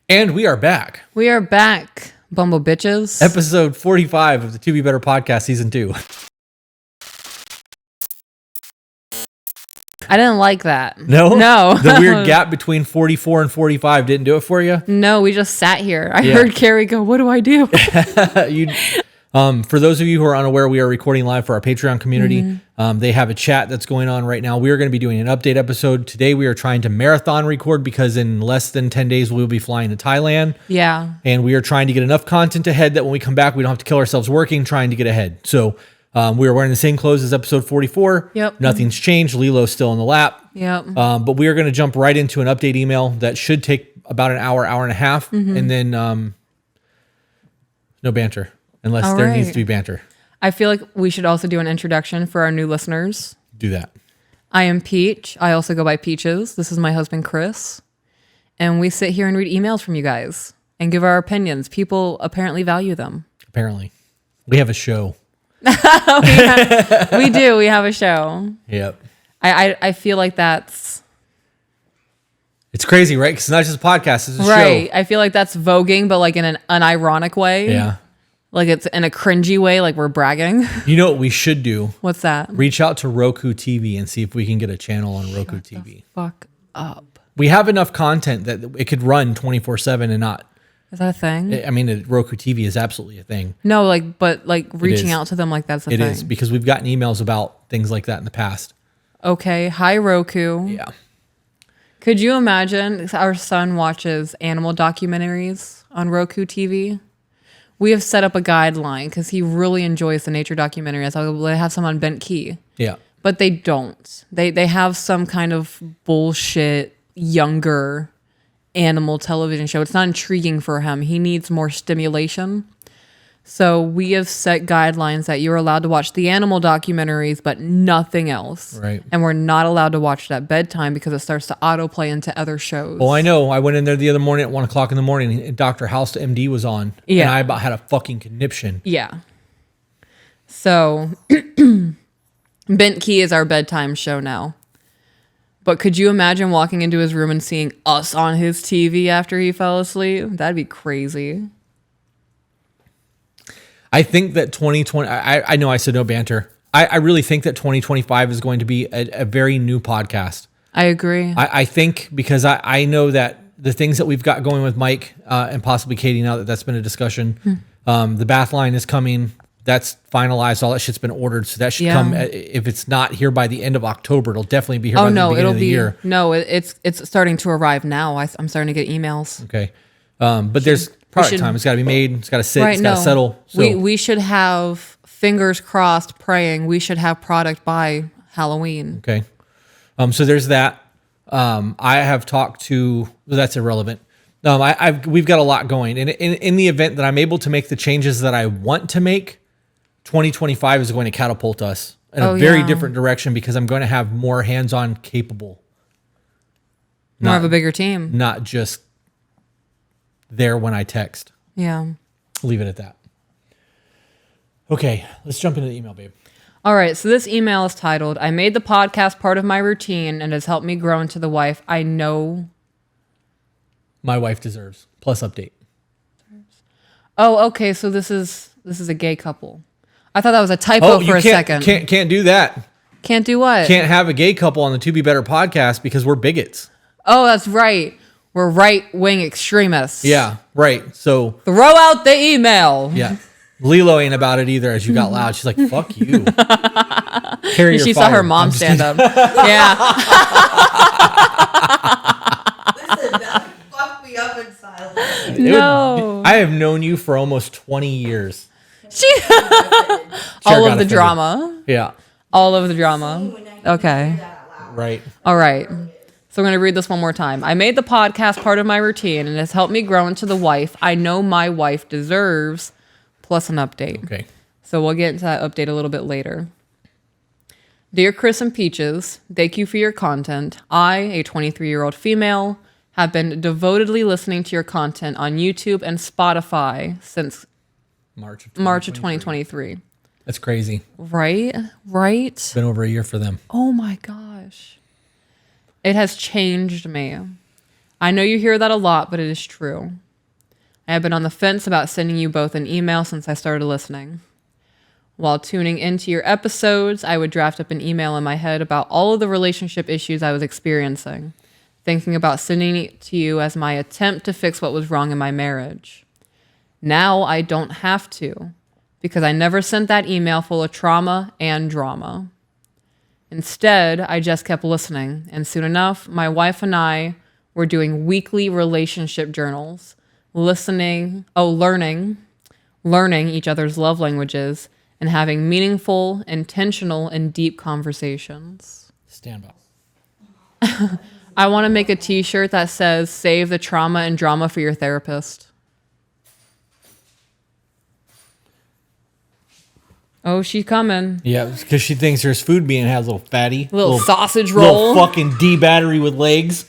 And we are back. We are back, Bumble Bitches. Episode 45 of the To Be Better podcast, season 2. I didn't like that. No? No. The weird gap between 44 and 45 didn't do it for you? No, we just sat here. I heard Carrie go, what do I do? For those of you who are unaware, we are recording live for our Patreon community. They have a chat that's going on right now. We are going to be doing an update episode. Today we are trying to marathon record because in less than 10 days we'll be flying to Thailand. Yeah. And we are trying to get enough content ahead that when we come back, we don't have to kill ourselves working trying to get ahead. So we are wearing the same clothes as episode 44. Yep. Nothing's changed. Lilo's still in the lap. Yep. But we are going to jump right into an update email that should take about an hour, hour and a half. And then no banter. Unless there needs to be banter. I feel like we should also do an introduction for our new listeners. Do that. I am Peach. I also go by Peaches. This is my husband, Chris. And we sit here and read emails from you guys and give our opinions. People apparently value them. Apparently. We have a show. We do. We have a show. Yep. I feel like that's... It's crazy, right? Because it's not just a podcast. It's a show. Right. I feel like that's voguing, but like in an unironic way. Yeah. Like it's in a cringy way, like we're bragging. You know what we should do? What's that? Reach out to Roku TV and see if we can get a channel on Roku TV. Fuck up. We have enough content that it could run 24/7 and not. Is that a thing? I mean, Roku TV is absolutely a thing. No, but reaching out to them like that's a thing. It is, because we've gotten emails about things like that in the past. Okay. Hi, Roku. Yeah. Could you imagine? Our son watches animal documentaries on Roku TV. We have set up a guideline because he really enjoys the nature documentaries. They have some on Bent Key. Yeah. But they don't. They have some kind of bullshit, younger animal television show. It's not intriguing for him. He needs more stimulation. So we have set guidelines that you're allowed to watch the animal documentaries, but nothing else. Right. And we're not allowed to watch it at bedtime because it starts to autoplay into other shows. Well, I know. I went in there the other morning at 1 o'clock in the morning and Dr. House MD was on. Yeah. And I about had a fucking conniption. Yeah. So Bent Key is our bedtime show now. But could you imagine walking into his room and seeing us on his TV after he fell asleep? That'd be crazy. I think that 2020, I know I said no banter. I really think that 2025 is going to be a very new podcast. I agree. I think because I know that the things that we've got going with Mike and possibly Katie, now that that's been a discussion, the bath line is coming. That's finalized. All that shit's been ordered. So that should come. If it's not here by the end of October, it'll definitely be here by the beginning of the year. No, it's starting to arrive now. I'm starting to get emails. Okay. But there's product time. It's got to be made. It's got to sit. It's got to settle. So. We should have, fingers crossed, praying, we should have product by Halloween. Okay. So there's that. I have talked to, that's irrelevant. We've got a lot going. And in the event that I'm able to make the changes that I want to make, 2025 is going to catapult us in a very different direction because I'm going to have more hands-on capable. More of a bigger team. Not just there when I text. Yeah. Leave it at that. Okay, let's jump into the email, babe. All right, so this email is titled, I made the podcast part of my routine and has helped me grow into the wife I know my wife deserves. Plus update. Oh, okay, so this is a gay couple. I thought that was a typo for a second. Can't do that. Can't do what? Can't have a gay couple on the To Be Better podcast because we're bigots. Oh, that's right. We're right-wing extremists. Yeah, right. So throw out the email. Yeah. Lilo ain't about it either as you got loud. She's like, fuck you. Carry she your saw fire. her mom stand up. Yeah. Listen, that fucked me up in silence. No. I have known you for almost 20 years. All of the drama. Yeah. All of the drama. Okay. Right. All right. So I'm going to read this one more time. I made the podcast part of my routine and has helped me grow into the wife I know my wife deserves, plus an update. Okay. So we'll get into that update a little bit later. Dear Chris and Peaches, thank you for your content. I, a 23-year-old female, have been devotedly listening to your content on YouTube and Spotify since March of 2023. That's crazy. Right? It's been over a year for them. Oh my gosh. It has changed me. I know you hear that a lot, but it is true. I have been on the fence about sending you both an email since I started listening. While tuning into your episodes, I would draft up an email in my head about all of the relationship issues I was experiencing, thinking about sending it to you as my attempt to fix what was wrong in my marriage. Now I don't have to, because I never sent that email full of trauma and drama. Instead, I just kept listening, and soon enough, my wife and I were doing weekly relationship journals, learning each other's love languages, and having meaningful, intentional, and deep conversations. Stand by. I want to make a t-shirt that says, "Save the trauma and drama for your therapist." Oh, she's coming. Yeah, because she thinks there's food being had, little fatty. Little sausage roll. Little fucking D battery with legs.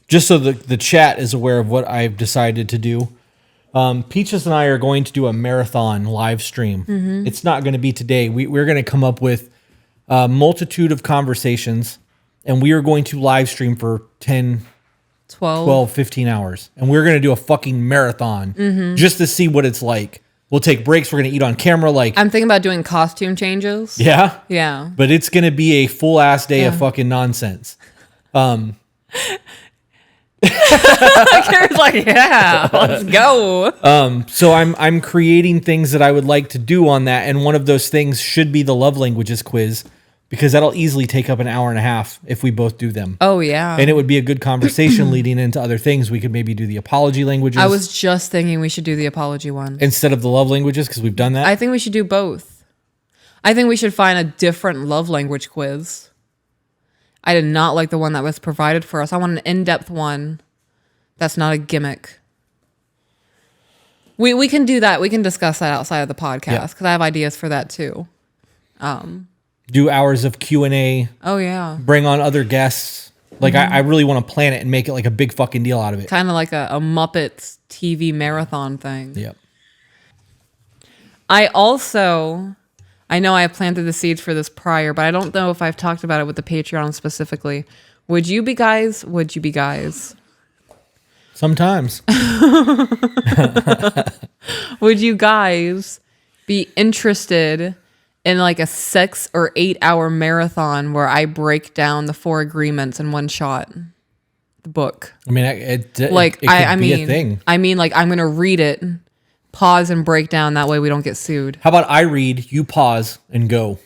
Just so the chat is aware of what I've decided to do. Peaches and I are going to do a marathon live stream. Mm-hmm. It's not going to be today. We're going to come up with a multitude of conversations, and we are going to live stream for 12, 15 hours. And we're going to do a fucking marathon just to see what it's like. We'll take breaks. We're going to eat on camera. I'm thinking about doing costume changes. Yeah? Yeah. But it's going to be a full ass day of fucking nonsense. Karen's like, yeah, let's go. So I'm creating things that I would like to do on that, and one of those things should be the love languages quiz, because that'll easily take up an hour and a half if we both do them. Oh yeah. And it would be a good conversation leading into other things. We could maybe do the apology languages. I was just thinking we should do the apology one instead of the love languages, because we've done that. I think we should do both. I think we should find a different love language quiz. I did not like the one that was provided for us. I want an in-depth one that's not a gimmick. We can do that. We can discuss that outside of the podcast, because I have ideas for that too. Do hours of Q&A. Oh, yeah. Bring on other guests. Like, I really want to plan it and make it like a big fucking deal out of it. Kind of like a Muppets TV marathon thing. Yep. I know I have planted the seeds for this prior, but I don't know if I've talked about it with the Patreon specifically. Would you be guys? Sometimes. Would you guys be interested in like a 6 or 8 hour marathon where I break down the 4 agreements in one shot? The book. I mean, it could be a thing. I mean, like, I'm going to read it, pause and break down. That way we don't get sued. How about I read, you pause, and go?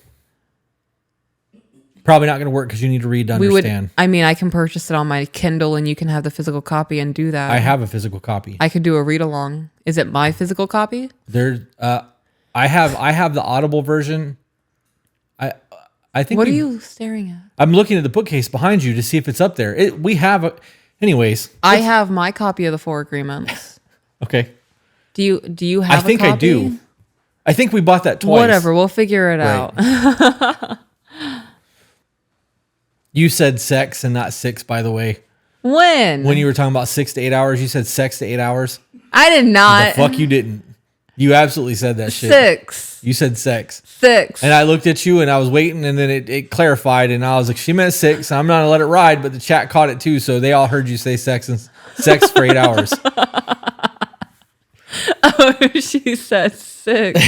Probably not going to work because you need to read to understand. I can purchase it on my Kindle and you can have the physical copy and do that. I have a physical copy. I could do a read along. Is it my physical copy? I have the Audible version. I think. What are you staring at? I'm looking at the bookcase behind you to see if it's up there. Anyways. I have my copy of the 4 agreements. Okay. Do you have? I think I do. I think we bought that twice. Whatever, we'll figure it out. You said sex and not 6, by the way. When you were talking about 6 to 8 hours, you said sex to 8 hours. I did not. The fuck you didn't. You absolutely said that shit. 6. You said sex. 6. And I looked at you and I was waiting, and then it clarified, and I was like, she meant 6. I'm not gonna let it ride, but the chat caught it too, so they all heard you say sex for 8 hours. Oh, she said 6.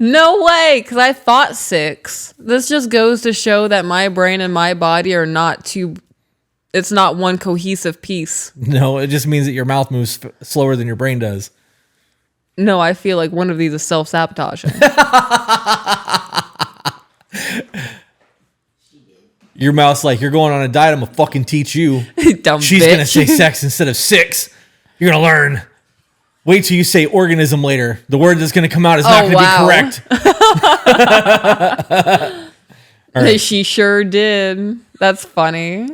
No way, because I thought 6. This just goes to show that my brain and my body are it's not one cohesive piece. No, it just means that your mouth moves slower than your brain does. No, I feel like one of these is self-sabotaging. Your mouth's like, you're going on a diet, I'm gonna fucking teach you. Dumb She's bitch. gonna say sex instead of 6. You're gonna learn. Wait till you say organism later. The word that's gonna come out is not gonna be correct. All right. She sure did. That's funny.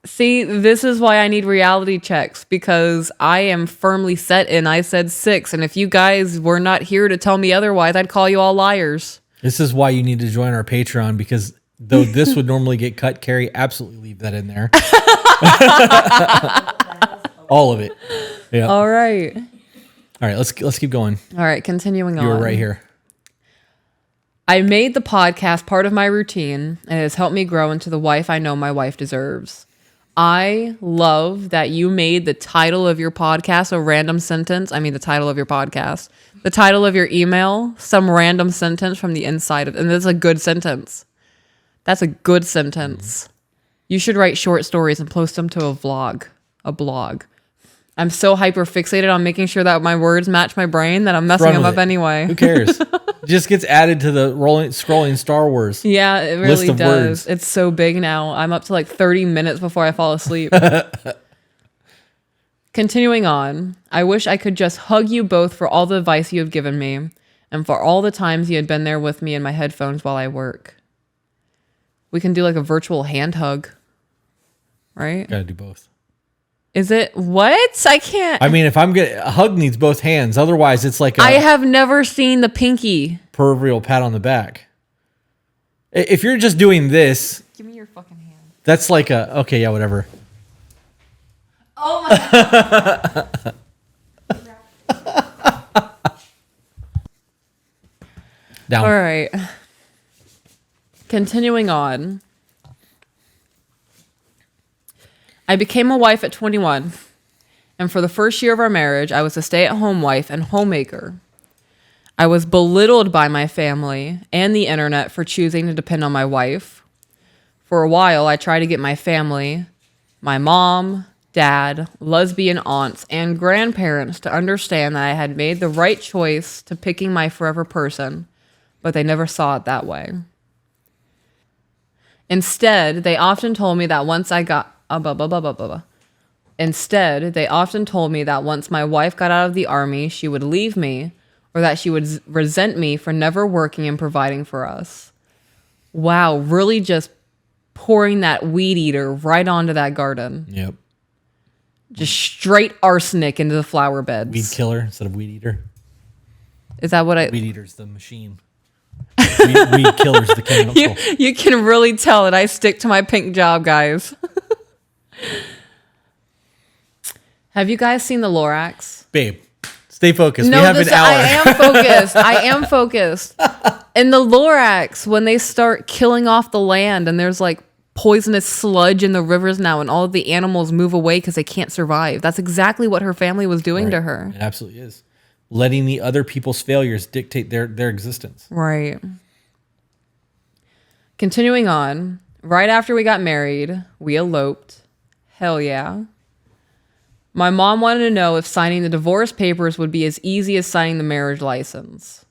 See, this is why I need reality checks, because I am firmly set in I said 6, and if you guys were not here to tell me otherwise, I'd call you all liars. This is why you need to join our Patreon, because though this would normally get cut, Carrie, absolutely leave that in there. All of it. Yeah. All right. All right, let's keep going. All right, continuing on. You were right here. I made the podcast part of my routine, and it has helped me grow into the wife I know my wife deserves. I love that you made the title of your podcast a random sentence. I mean, the title of your podcast, the title of your email, some random sentence from the inside of, and that's a good sentence. That's a good sentence. You should write short stories and post them to a blog. I'm so hyper fixated on making sure that my words match my brain that I'm messing them up anyway. Who cares? It just gets added to the scrolling Star Wars. Yeah, it really does. Words. It's so big now. I'm up to like 30 minutes before I fall asleep. Continuing on, I wish I could just hug you both for all the advice you have given me and for all the times you had been there with me in my headphones while I work. We can do like a virtual hand hug, right? Gotta do both. Is it what? I can't. I mean, if I'm getting a hug needs both hands. Otherwise, it's like I have never seen the pinky. Proverbial pat on the back. If you're just doing this, give me your fucking hand. That's like okay, yeah, whatever. Oh my God. Down. All right. Continuing on. I became a wife at 21, and for the first year of our marriage, I was a stay-at-home wife and homemaker. I was belittled by my family and the internet for choosing to depend on my wife. For a while, I tried to get my family, my mom, dad, lesbian aunts, and grandparents to understand that I had made the right choice to picking my forever person, but they never saw it that way. Instead, they often told me that once my wife got out of the army, she would leave me, or that she would resent me for never working and providing for us. Wow, really just pouring that weed eater right onto that garden. Yep. Just straight arsenic into the flower beds. Weed killer instead of weed eater. Is that what Weed eater's the machine. Weed killer's the chemical. You can really tell that I stick to my pink job, guys. Have you guys seen the Lorax? Babe, stay focused. No, we have an hour. I am focused. In the Lorax, when they start killing off the land and there's like poisonous sludge in the rivers now and all of the animals move away because they can't survive. That's exactly what her family was doing to her. It absolutely is. Letting the other people's failures dictate their existence. Right. Continuing on, right after we got married, we eloped. Hell yeah. My mom wanted to know if signing the divorce papers would be as easy as signing the marriage license.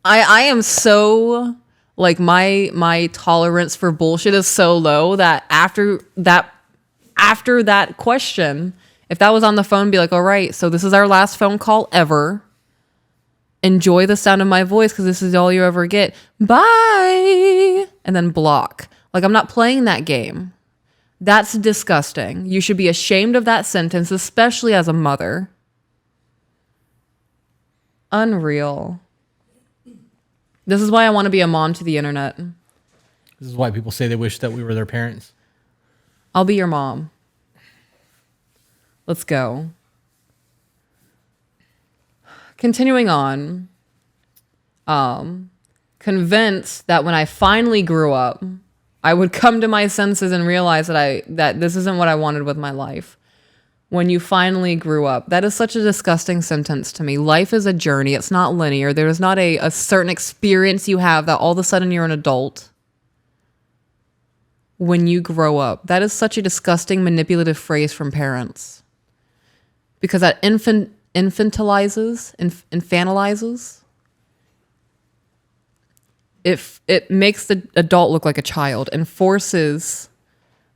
I am so, like, my tolerance for bullshit is so low that after that question, if that was on the phone, be like, all right, so this is our last phone call ever. Enjoy the sound of my voice because this is all you ever get. Bye. And then block. Like, I'm not playing that game. That's disgusting. You should be ashamed of that sentence, especially as a mother. Unreal. This is why I want to be a mom to the internet. This is why people say they wish that we were their parents. I'll be your mom. Let's go. Continuing on. Convinced that when I finally grew up, I would come to my senses and realize that this isn't what I wanted with my life. When you finally grew up. That is such a disgusting sentence to me. Life is a journey. It's not linear. There is not a certain experience you have that all of a sudden you're an adult. When you grow up. That is such a disgusting, manipulative phrase from parents. Because that infantilizes. It makes the adult look like a child and forces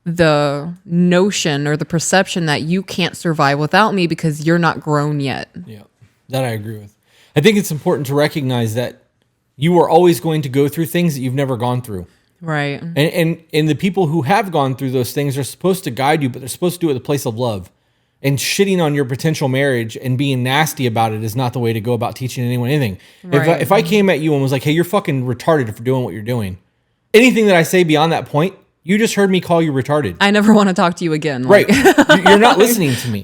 the notion or the perception that you can't survive without me because you're not grown yet. Yeah, that I agree with. I think it's important to recognize that you are always going to go through things that you've never gone through. Right. And the people who have gone through those things are supposed to guide you, but they're supposed to do it with a place of love. And shitting on your potential marriage and being nasty about it is not the way to go about teaching anyone anything. Right. If I came at you and was like, hey, you're fucking retarded for doing what you're doing, anything that I say beyond that point, you just heard me call you retarded. I never want to talk to you again. Right. You're not listening to me.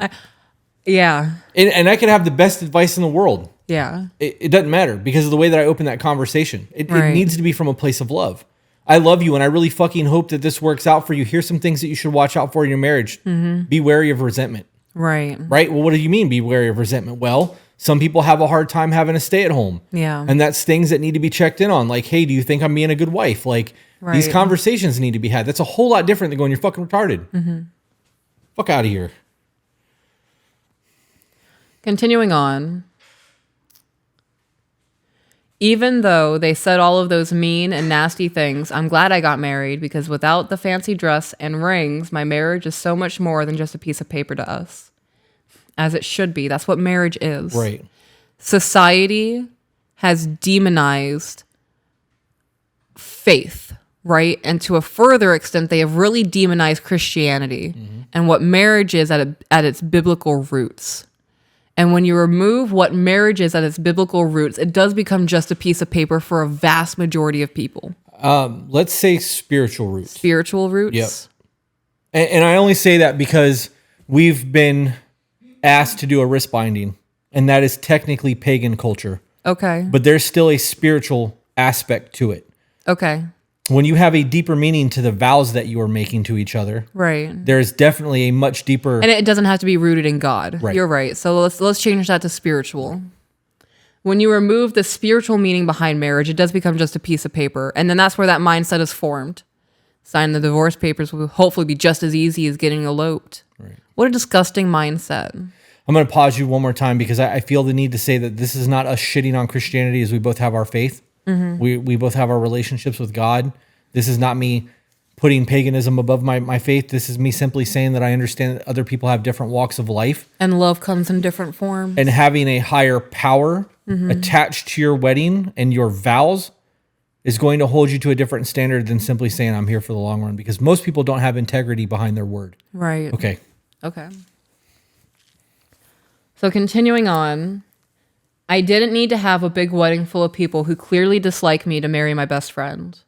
Yeah. And I could have the best advice in the world. Yeah. It doesn't matter because of the way that I open that conversation. It Right. needs to be from a place of love. I love you and I really fucking hope that this works out for you. Here's some things that you should watch out for in your marriage. Be wary of resentment. Right. Right? Well, what do you mean be wary of resentment? Well, some people have a hard time having to stay at home. Yeah. And that's things that need to be checked in on. Like, hey, do you think I'm being a good wife? Like, these Right. conversations need to be had. That's a whole lot different than going, you're fucking retarded. Fuck out of here. Continuing on. Even though they said all of those mean and nasty things, I'm glad I got married because without the fancy dress and rings, my marriage is so much more than just a piece of paper to us. As it should be. That's what marriage is. Right. Society has demonized faith, right? And to a further extent, they have really demonized Christianity and what marriage is at its biblical roots. And when you remove what marriage is at its biblical roots, it does become just a piece of paper for a vast majority of people. Let's say spiritual roots. Spiritual roots. Yep. And I only say that because we've been asked to do a wrist binding, and that is technically pagan culture. Okay. But there's still a spiritual aspect to it. Okay. When you have a deeper meaning to the vows that you are making to each other, Right. there's definitely a much deeper. And it doesn't have to be rooted in God. Right. You're right. So let's change that to spiritual. When you remove the spiritual meaning behind marriage, it does become just a piece of paper. And then that's where that mindset is formed. Signing the divorce papers will hopefully be just as easy as getting eloped. Right. What a disgusting mindset. I'm going to pause you one more time because I feel the need to say that this is not us shitting on Christianity, as we both have our faith. We both have our relationships with God. This is not me putting paganism above my faith. This is me simply saying that I understand that other people have different walks of life. And love comes in different forms. And having a higher power attached to your wedding and your vows is going to hold you to a different standard than simply saying I'm here for the long run, because most people don't have integrity behind their word. Right. Okay. Okay. So continuing on, I didn't need to have a big wedding full of people who clearly dislike me to marry my best friend.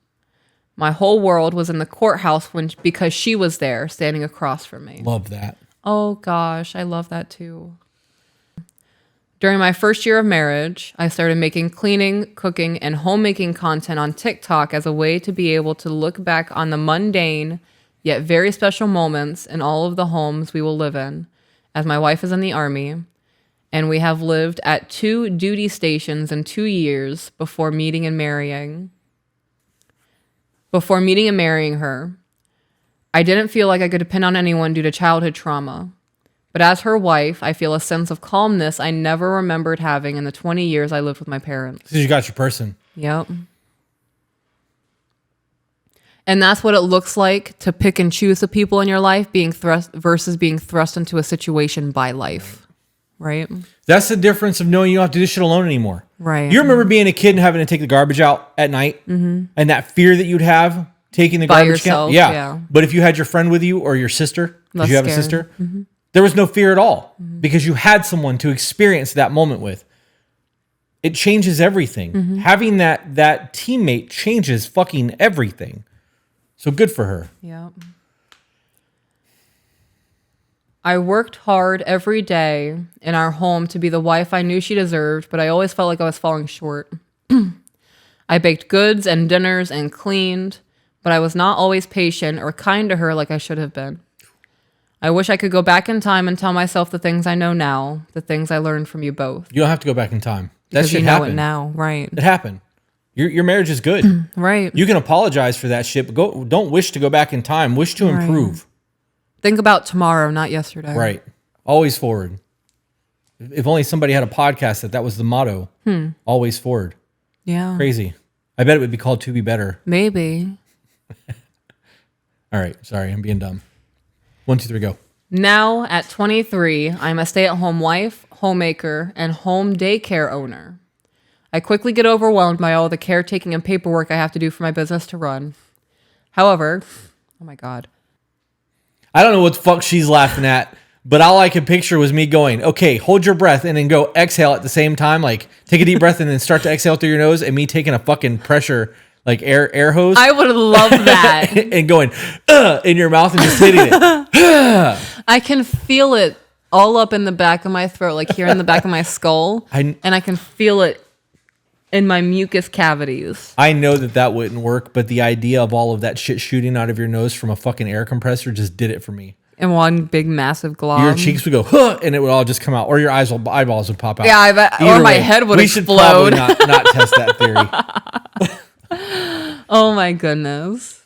My whole world was in the courthouse because she was there standing across from me. Love that. Oh gosh, I love that too. During my first year of marriage, I started making cleaning, cooking, and homemaking content on TikTok as a way to be able to look back on the mundane yet very special moments in all of the homes we will live in, as my wife is in the Army, and we have lived at 2 duty stations in 2 years before meeting and marrying her. I didn't feel like I could depend on anyone due to childhood trauma. But as her wife, I feel a sense of calmness I never remembered having in the 20 years I lived with my parents. Because you got your person. Yep. And that's what it looks like to pick and choose the people in your life versus being thrust into a situation by life. Right? That's the difference of knowing you don't have to do this shit alone anymore. Right. You remember being a kid and having to take the garbage out at night and that fear that you'd have taking the By garbage yourself, out? yeah. But if you had your friend with you or your sister, because Less you have a scared. sister, there was no fear at all because you had someone to experience that moment with. It changes everything. Having that teammate changes fucking everything. So good for her. Yep. I worked hard every day in our home to be the wife I knew she deserved, but I always felt like I was falling short. I baked goods and dinners and cleaned, but I was not always patient or kind to her like I should have been. I wish I could go back in time and tell myself the things I know now, the things I learned from you both. You don't have to go back in time. That Because shit you know happened. it now, right? It happened. Your marriage is good. Right. You can apologize for that shit, but don't wish to go back in time. Wish to improve. Think about tomorrow, not yesterday. Right. Always forward. If only somebody had a podcast that was the motto. Always forward. Yeah. Crazy. I bet it would be called To Be Better. Maybe. All right. Sorry, I'm being dumb. 1, 2, 3, go. Now, at 23, I'm a stay-at-home wife, homemaker, and home daycare owner. I quickly get overwhelmed by all the caretaking and paperwork I have to do for my business to run. However, oh my God. I don't know what the fuck she's laughing at, but all I could picture was me going, okay, hold your breath and then go exhale at the same time. Like, take a deep breath and then start to exhale through your nose, and me taking a fucking pressure, like air hose. I would love that. and going in your mouth and just hitting it. I can feel it all up in the back of my throat, like here in the back of my skull, and I can feel it in my mucus cavities. I know that wouldn't work, but the idea of all of that shit shooting out of your nose from a fucking air compressor just did it for me. And one big massive glob. Your cheeks would go, huh, and it would all just come out, or your eyeballs would pop out. Yeah, I bet, or my head would explode. We should probably not test that theory. Oh my goodness.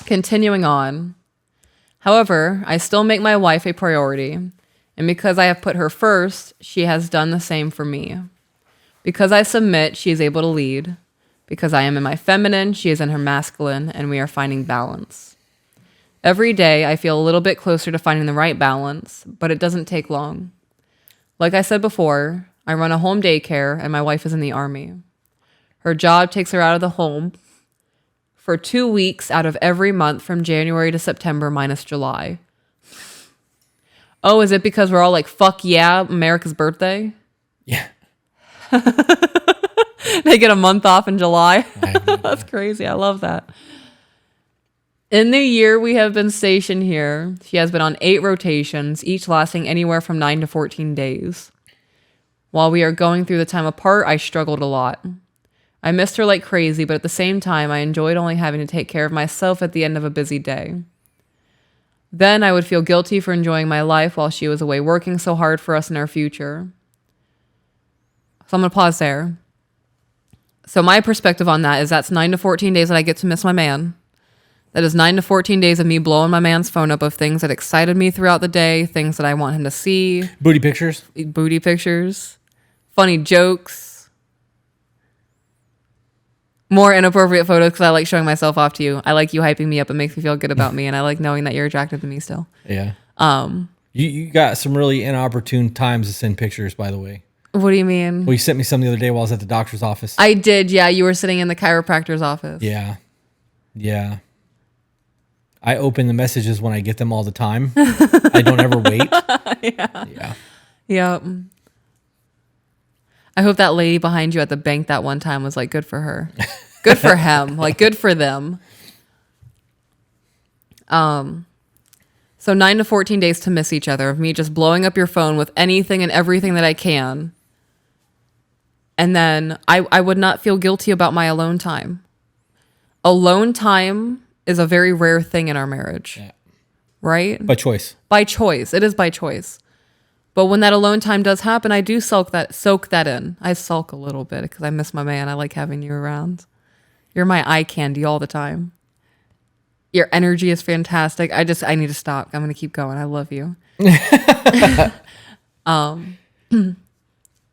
Continuing on. However, I still make my wife a priority, and because I have put her first, she has done the same for me. Because I submit, she is able to lead. Because I am in my feminine, she is in her masculine, and we are finding balance. Every day, I feel a little bit closer to finding the right balance, but it doesn't take long. Like I said before, I run a home daycare, and my wife is in the Army. Her job takes her out of the home for 2 weeks out of every month from January to September minus July. Oh, is it because we're all like, fuck yeah, America's birthday? Yeah. They get a month off in July. That's crazy. I love that. In the year we have been stationed here, she has been on 8 rotations, each lasting anywhere from 9 to 14 days. While we are going through the time apart, I struggled a lot. I missed her like crazy, but at the same time, I enjoyed only having to take care of myself at the end of a busy day. Then I would feel guilty for enjoying my life while she was away working so hard for us in our future. So I'm going to pause there. So my perspective on that is that's 9 to 14 days that I get to miss my man. That is 9 to 14 days of me blowing my man's phone up of things that excited me throughout the day, things that I want him to see. Booty pictures, funny jokes, more inappropriate photos because I like showing myself off to you. I like you hyping me up. It makes me feel good about me, and I like knowing that you're attracted to me still. Yeah. You got some really inopportune times to send pictures, by the way. What do you mean? Well, you sent me some the other day while I was at the doctor's office. I did, yeah. You were sitting in the chiropractor's office. Yeah. I open the messages when I get them all the time. I don't ever wait. Yeah. I hope that lady behind you at the bank that one time was like, good for her. Good for him. Like, good for them. So 9 to 14 days to miss each other of me just blowing up your phone with anything and everything that I can. And then I would not feel guilty about my alone time. Alone time is a very rare thing in our marriage. Yeah. Right? By choice. By choice. It is by choice. But when that alone time does happen, I do soak that in. I sulk a little bit because I miss my man. I like having you around. You're my eye candy all the time. Your energy is fantastic. I need to stop. I'm going to keep going. I love you.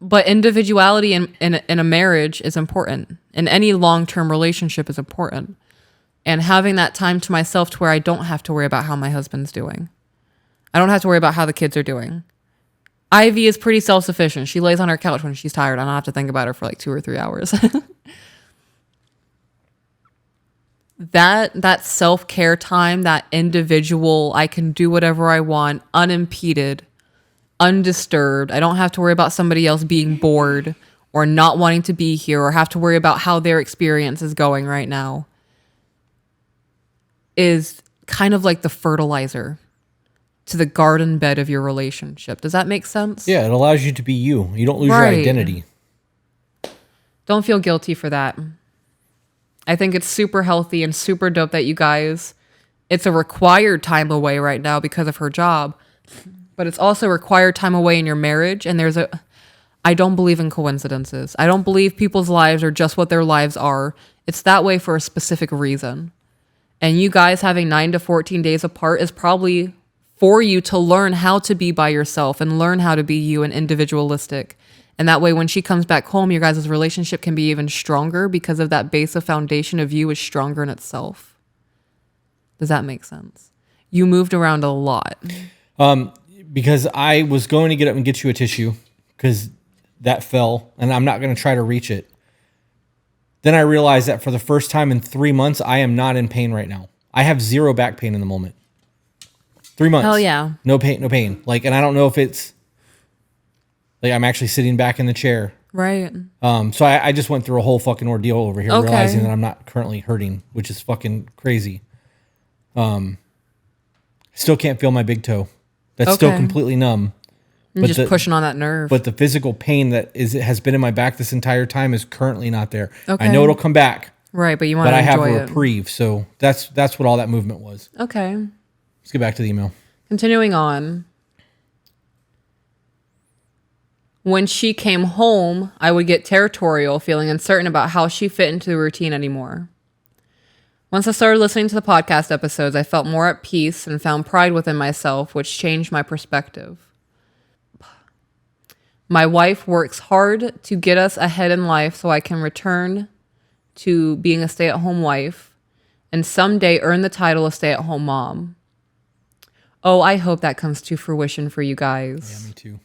But individuality in a marriage is important. In any long-term relationship is important. And having that time to myself to where I don't have to worry about how my husband's doing. I don't have to worry about how the kids are doing. Ivy is pretty self-sufficient. She lays on her couch when she's tired. I don't have to think about her for like 2 or 3 hours. That self-care time, that individual, I can do whatever I want, unimpeded, undisturbed. I don't have to worry about somebody else being bored or not wanting to be here or have to worry about how their experience is going right now. Is kind of like the fertilizer to the garden bed of your relationship. Does that make sense? Yeah, it allows you to be you. You don't lose your identity. Don't feel guilty for that. I think it's super healthy and super dope that you guys, it's a required time away right now because of her job, but it's also required time away in your marriage. And I don't believe in coincidences. I don't believe people's lives are just what their lives are. It's that way for a specific reason. And you guys having 9 to 14 days apart is probably for you to learn how to be by yourself and learn how to be you and individualistic. And that way, when she comes back home, your guys' relationship can be even stronger because of that base of foundation of you is stronger in itself. Does that make sense? You moved around a lot. Because I was going to get up and get you a tissue because that fell and I'm not going to try to reach it. Then I realized that for the first time in 3 months, I am not in pain right now. I have 0 back pain in the moment. 3 months. Hell yeah. No pain. Like, and I don't know if it's like I'm actually sitting back in the chair. Right. So I just went through a whole fucking ordeal over here, realizing that I'm not currently hurting, which is fucking crazy. Still can't feel my big toe. that's still Okay. completely numb. You're just pushing on that nerve. But the physical pain that has been in my back this entire time is currently not there. Okay. I know it'll come back, right, but you want but to I have enjoy a it. reprieve. So that's what all that movement was. Okay. Let's get back to the email. Continuing on. When she came home, I would get territorial, feeling uncertain about how she fit into the routine anymore. Once I started listening to the podcast episodes, I felt more at peace and found pride within myself, which changed my perspective. My wife works hard to get us ahead in life so I can return to being a stay-at-home wife and someday earn the title of stay-at-home mom. Oh, I hope that comes to fruition for you guys. Yeah, me too.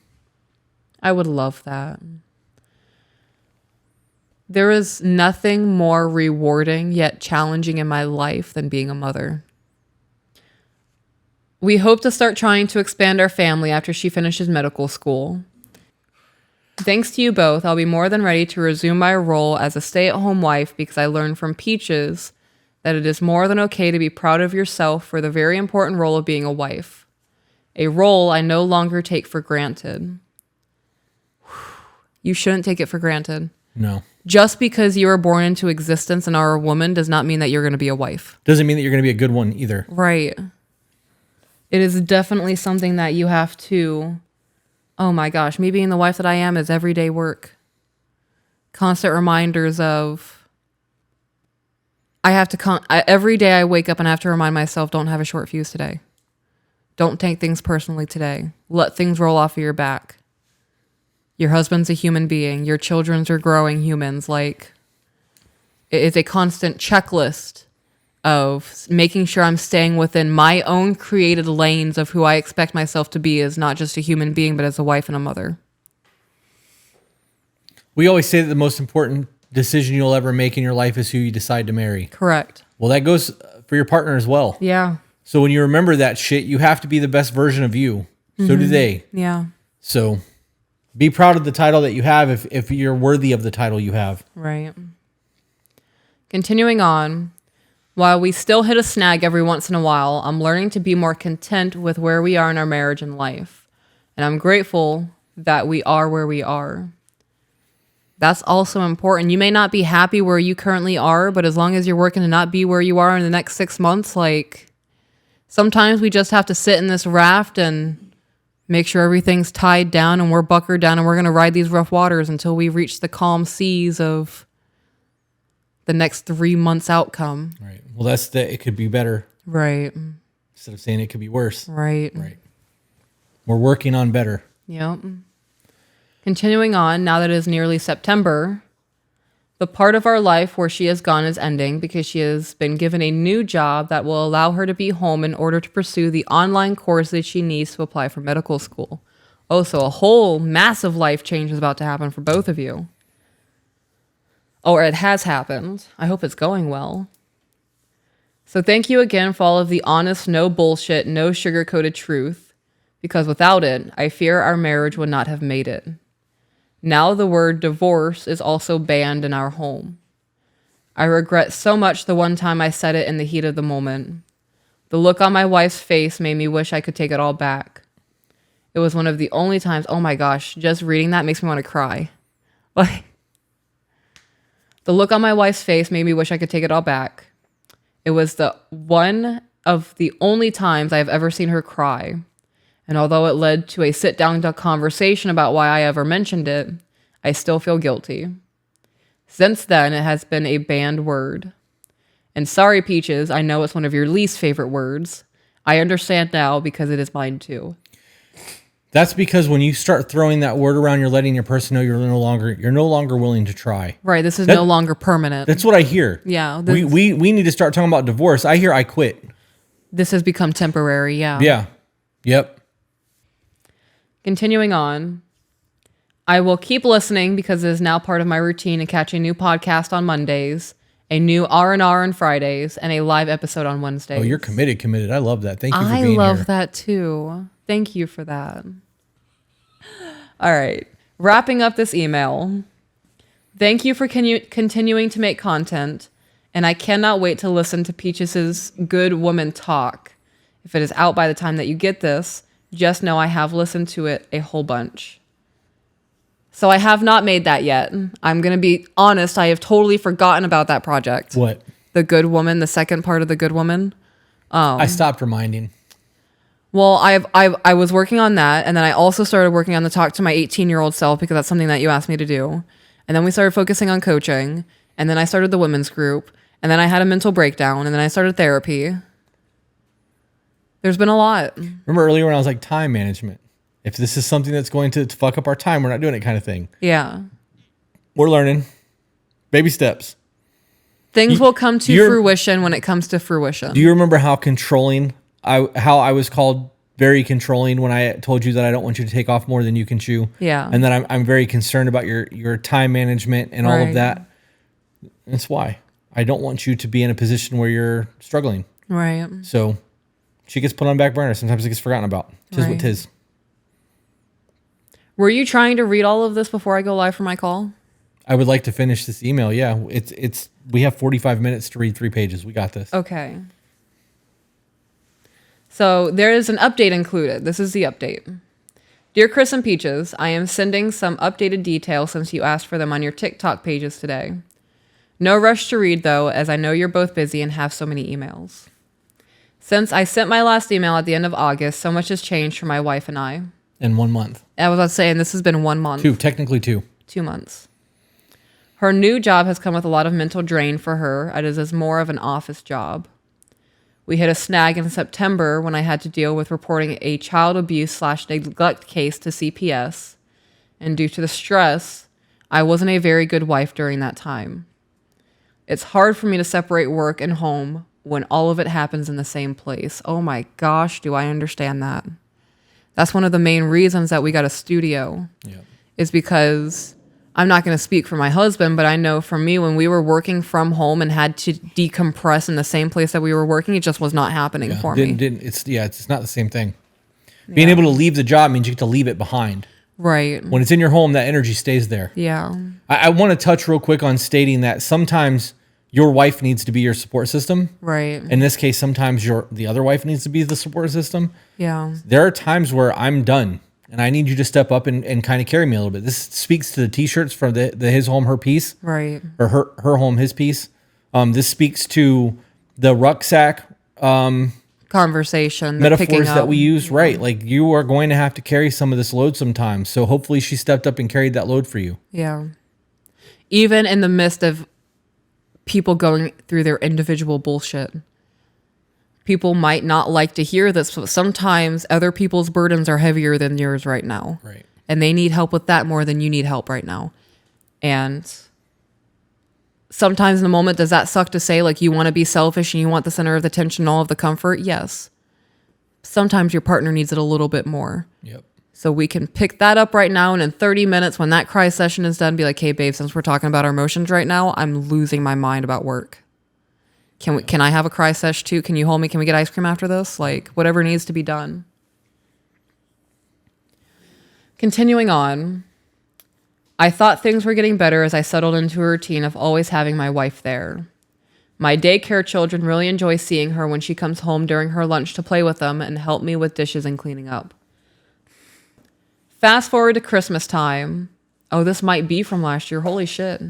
I would love that. There is nothing more rewarding yet challenging in my life than being a mother. We hope to start trying to expand our family after she finishes medical school. Thanks to you both, I'll be more than ready to resume my role as a stay-at-home wife because I learned from Peaches that it is more than okay to be proud of yourself for the very important role of being a wife. A role I no longer take for granted. You shouldn't take it for granted. No. Just because you were born into existence and are a woman does not mean that you're going to be a wife. Doesn't mean that you're going to be a good one either. Right. It is definitely something that you have to, oh my gosh, me being the wife that I am is everyday work. Constant reminders of, I have to, every day I wake up and I have to remind myself, don't have a short fuse today. Don't take things personally today. Let things roll off of your back. Your husband's a human being. Your children's are growing humans. Like, it is a constant checklist of making sure I'm staying within my own created lanes of who I expect myself to be as not just a human being, but as a wife and a mother. We always say that the most important decision you'll ever make in your life is who you decide to marry. Correct. Well, that goes for your partner as well. Yeah. So when you remember that shit, you have to be the best version of you. So do they. Yeah. So be proud of the title that you have if you're worthy of the title you have. Right. Continuing on. While we still hit a snag every once in a while, I'm learning to be more content with where we are in our marriage and life. And I'm grateful that we are where we are. That's also important. You may not be happy where you currently are, but as long as you're working to not be where you are in the next 6 months, like, sometimes we just have to sit in this raft and make sure everything's tied down and we're buckered down and we're going to ride these rough waters until we reach the calm seas of the next 3 months outcome. Right. Well, it could be better. Right. Instead of saying it could be worse. Right. Right. We're working on better. Yep. Continuing on, now that it is nearly September, the part of our life where she has gone is ending because she has been given a new job that will allow her to be home in order to pursue the online courses she needs to apply for medical school. Oh, so a whole massive life change is about to happen for both of you. Or it has happened. I hope it's going well. So thank you again for all of the honest, no bullshit, no sugar-coated truth, because without it, I fear our marriage would not have made it. Now the word divorce is also banned in our home. I regret so much the one time I said it in the heat of the moment. The look on my wife's face made me wish I could take it all back. It was one of the only times, oh my gosh, just reading that makes me want to cry. Like, the look on my wife's face made me wish I could take it all back. It was the one of the only times I have ever seen her cry. And although it led to a sit-down conversation about why I ever mentioned it, I still feel guilty. Since then, it has been a banned word. And sorry, Peaches, I know it's one of your least favorite words. I understand now because it is mine too. That's because when you start throwing that word around, you're letting your person know you're no longer willing to try. Right, this is no longer permanent. That's what I hear. Yeah. We need to start talking about divorce. I hear I quit. This has become temporary, yeah. Yeah. Yep. Continuing on, I will keep listening because it is now part of my routine to catch a new podcast on Mondays, a new R&R on Fridays, and a live episode on Wednesdays. Oh, you're committed. I love that. Thank you for being here. I love that too. Thank you for that. All right. Wrapping up this email. Thank you for continuing to make content, and I cannot wait to listen to Peaches' Good Woman Talk. If it is out by the time that you get this, Just know I have listened to it a whole bunch. So I have not made that yet. I'm going to be honest. I have totally forgotten about that project. What? The Good Woman, the second part of The Good Woman. I stopped reminding. Well, I was working on that. And then I also started working on the Talk to My 18-year-old self, because that's something that you asked me to do. And then we started focusing on coaching. And then I started the women's group. And then I had a mental breakdown. And then I started therapy. There's been a lot. Remember earlier when I was like, time management. If this is something that's going to fuck up our time, we're not doing it, kind of thing. Yeah. We're learning. Baby steps. Things will come to fruition when it comes to fruition. Do you remember how controlling how I was called very controlling when I told you that I don't want you to take off more than you can chew? Yeah. And that I'm very concerned about your time management and all of that. That's why. I don't want you to be in a position where you're struggling. Right. So she gets put on back burner. Sometimes it gets forgotten about. Tis what tis. Were you trying to read all of this before I go live for my call? I would like to finish this email. Yeah, we have 45 minutes to read 3 pages. We got this. Okay. So there is an update included. This is the update. Dear Chris and Peaches, I am sending some updated details since you asked for them on your TikTok pages today. No rush to read though, as I know you're both busy and have so many emails. Since I sent my last email at the end of August, so much has changed for my wife and I. In 1 month. I was about to say, and this has been 1 month. 2, technically 2. 2 months. Her new job has come with a lot of mental drain for her. It is more of an office job. We hit a snag in September when I had to deal with reporting a child abuse/neglect case to CPS. And due to the stress, I wasn't a very good wife during that time. It's hard for me to separate work and home when all of it happens in the same place. Oh my gosh, do I understand that? That's one of the main reasons that we got a studio. Yeah. Is because I'm not going to speak for my husband, but I know for me, when we were working from home and had to decompress in the same place that we were working, it just was not happening for me. It's not the same thing. Being able to leave the job means you get to leave it behind. Right. When it's in your home, that energy stays there. Yeah. I want to touch real quick on stating that sometimes your wife needs to be your support system. Right. In this case, sometimes the other wife needs to be the support system. Yeah. There are times where I'm done and I need you to step up and kind of carry me a little bit. This speaks to the t-shirts from the his home, her piece. Right. Or her home, his piece. This speaks to the rucksack conversation, metaphors that we use. Right. Like, you are going to have to carry some of this load sometimes. So hopefully she stepped up and carried that load for you. Yeah. Even in the midst of people going through their individual bullshit. People might not like to hear this, but sometimes other people's burdens are heavier than yours right now. Right. And they need help with that more than you need help right now. And sometimes in the moment, does that suck to say, like, you want to be selfish and you want the center of the attention and all of the comfort? Yes. Sometimes your partner needs it a little bit more. Yep. So we can pick that up right now, and in 30 minutes, when that cry session is done, be like, hey, babe, since we're talking about our emotions right now, I'm losing my mind about work. Can I have a cry sesh too? Can you hold me? Can we get ice cream after this? Like, whatever needs to be done. Continuing on, I thought things were getting better as I settled into a routine of always having my wife there. My daycare children really enjoy seeing her when she comes home during her lunch to play with them and help me with dishes and cleaning up. Fast forward to Christmas time. Oh, this might be from last year. Holy shit.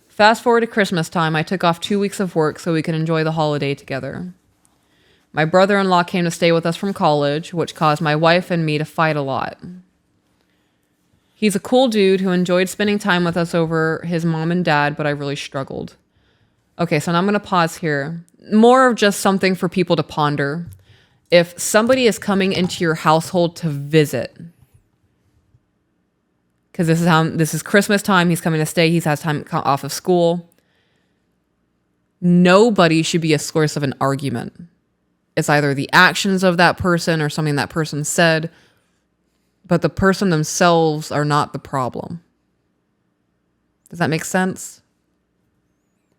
Fast forward to Christmas time, I took off 2 weeks of work so we could enjoy the holiday together. My brother-in-law came to stay with us from college, which caused my wife and me to fight a lot. He's a cool dude who enjoyed spending time with us over his mom and dad, but I really struggled. Okay, so now I'm going to pause here. More of just something for people to ponder. If somebody is coming into your household to visit, because this is Christmas time, he's coming to stay, he has time off of school. Nobody should be a source of an argument. It's either the actions of that person or something that person said, but the person themselves are not the problem. Does that make sense?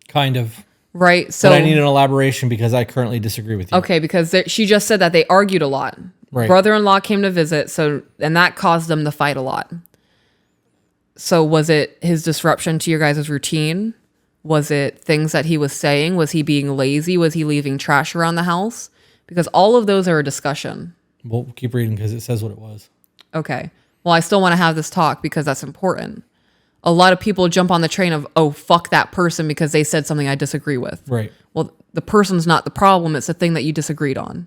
Kind of. Right. So but I need an elaboration because I currently disagree with you. Okay, because she just said that they argued a lot. Right. Brother-in-law came to visit, and that caused them to fight a lot. So was it his disruption to your guys' routine? Was it things that he was saying? Was he being lazy? Was he leaving trash around the house? Because all of those are a discussion. We'll keep reading because it says what it was. Okay. Well, I still want to have this talk because that's important. A lot of people jump on the train of, oh, fuck that person because they said something I disagree with. Right. Well, the person's not the problem. It's the thing that you disagreed on.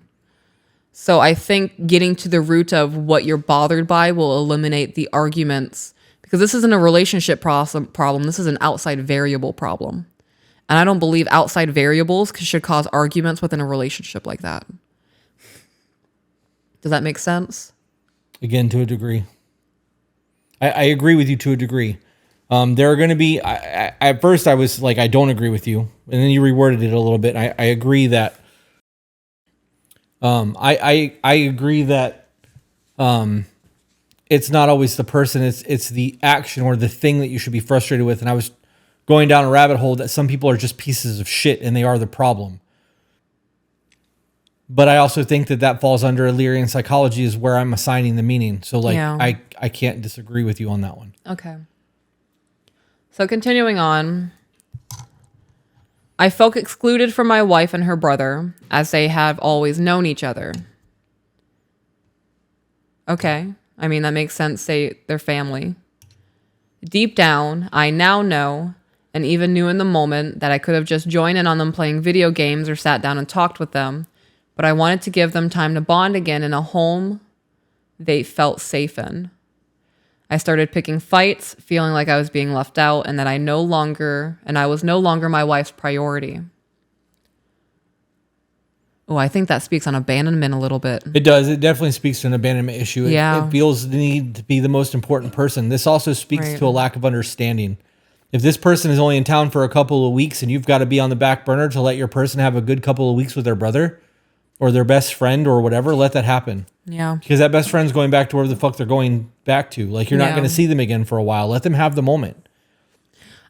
So I think getting to the root of what you're bothered by will eliminate the arguments, because this isn't a relationship problem. This is an outside variable problem. And I don't believe outside variables should cause arguments within a relationship like that. Does that make sense? Again, to a degree. I agree with you to a degree. There are going to be, at first I was like, I don't agree with you. And then you reworded it a little bit. I agree that, I agree that, it's not always the person, it's the action or the thing that you should be frustrated with. And I was going down a rabbit hole that some people are just pieces of shit and they are the problem. But I also think that falls under Illyrian psychology is where I'm assigning the meaning. So like, Yeah. I can't disagree with you on that one. Okay. So continuing on, I felt excluded from my wife and her brother as they have always known each other. Okay. I mean, that makes sense. They're family. Deep down, I now know, and even knew in the moment, that I could have just joined in on them playing video games or sat down and talked with them. But I wanted to give them time to bond again in a home they felt safe in. I started picking fights, feeling like I was being left out and that I was no longer my wife's priority. Oh, I think that speaks on abandonment a little bit. It does. It definitely speaks to an abandonment issue. Yeah. It feels the need to be the most important person. This also speaks Right. to a lack of understanding. If this person is only in town for a couple of weeks and you've got to be on the back burner to let your person have a good couple of weeks with their brother or their best friend or whatever, let that happen. Yeah. Because that best friend's going back to wherever the fuck they're going back to. Like, you're not Yeah. going to see them again for a while. Let them have the moment.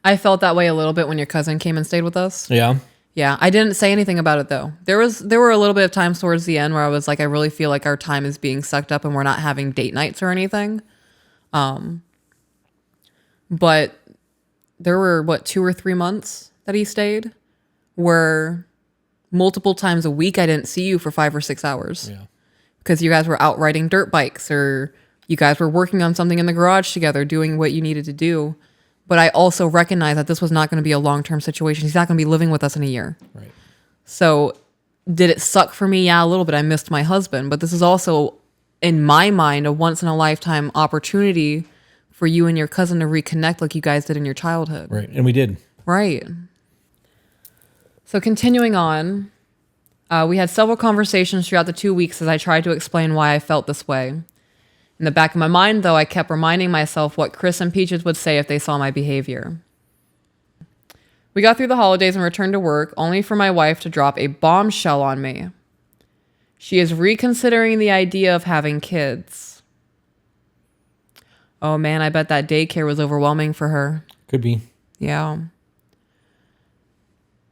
I felt that way a little bit when your cousin came and stayed with us. Yeah. Yeah, I didn't say anything about it though. There were a little bit of times towards the end where I was like, I really feel like our time is being sucked up and we're not having date nights or anything. But there were 2 or 3 months that he stayed where multiple times a week I didn't see you for 5 or 6 hours. Yeah. Because you guys were out riding dirt bikes or you guys were working on something in the garage together, doing what you needed to do. But I also recognized that this was not going to be a long-term situation. He's not going to be living with us in a year. Right. So did it suck for me? Yeah, a little bit. I missed my husband. But this is also, in my mind, a once-in-a-lifetime opportunity for you and your cousin to reconnect like you guys did in your childhood. Right. And we did. Right. So continuing on, we had several conversations throughout the 2 weeks as I tried to explain why I felt this way. In the back of my mind, though, I kept reminding myself what Chris and Peaches would say if they saw my behavior. We got through the holidays and returned to work, only for my wife to drop a bombshell on me. She is reconsidering the idea of having kids. Oh man, I bet that daycare was overwhelming for her. Could be. Yeah.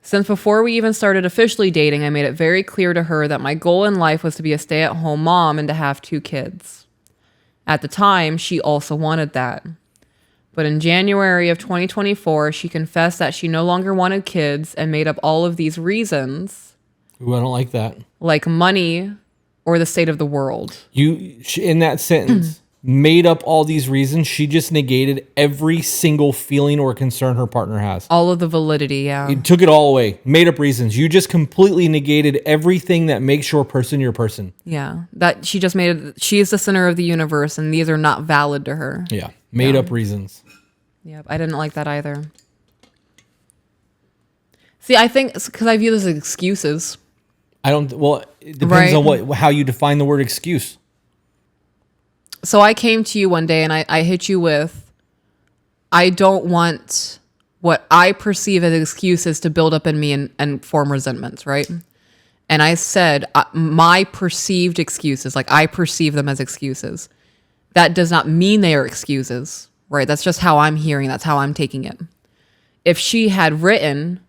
Since before we even started officially dating, I made it very clear to her that my goal in life was to be a stay-at-home mom and to have 2 kids. At the time, she also wanted that. But in January of 2024, she confessed that she no longer wanted kids and made up all of these reasons. Ooh, I don't like that. Like money or the state of the world. In that sentence, made up all these reasons. She just negated every single feeling or concern her partner has. All of the validity, yeah. You took it all away. Made up reasons. You just completely negated everything that makes your person your person. Yeah. That she just made it, she is the center of the universe and these are not valid to her. Yeah. Made up reasons. Yep. I didn't like that either. See, I think because I view this as excuses. Well, it depends Right. on how you define the word excuse. So I came to you one day and I hit you with, I don't want what I perceive as excuses to build up in me and form resentments, right? And I said, my perceived excuses, like I perceive them as excuses. That does not mean they are excuses, right? That's just how I'm hearing. That's how I'm taking it. If she had written,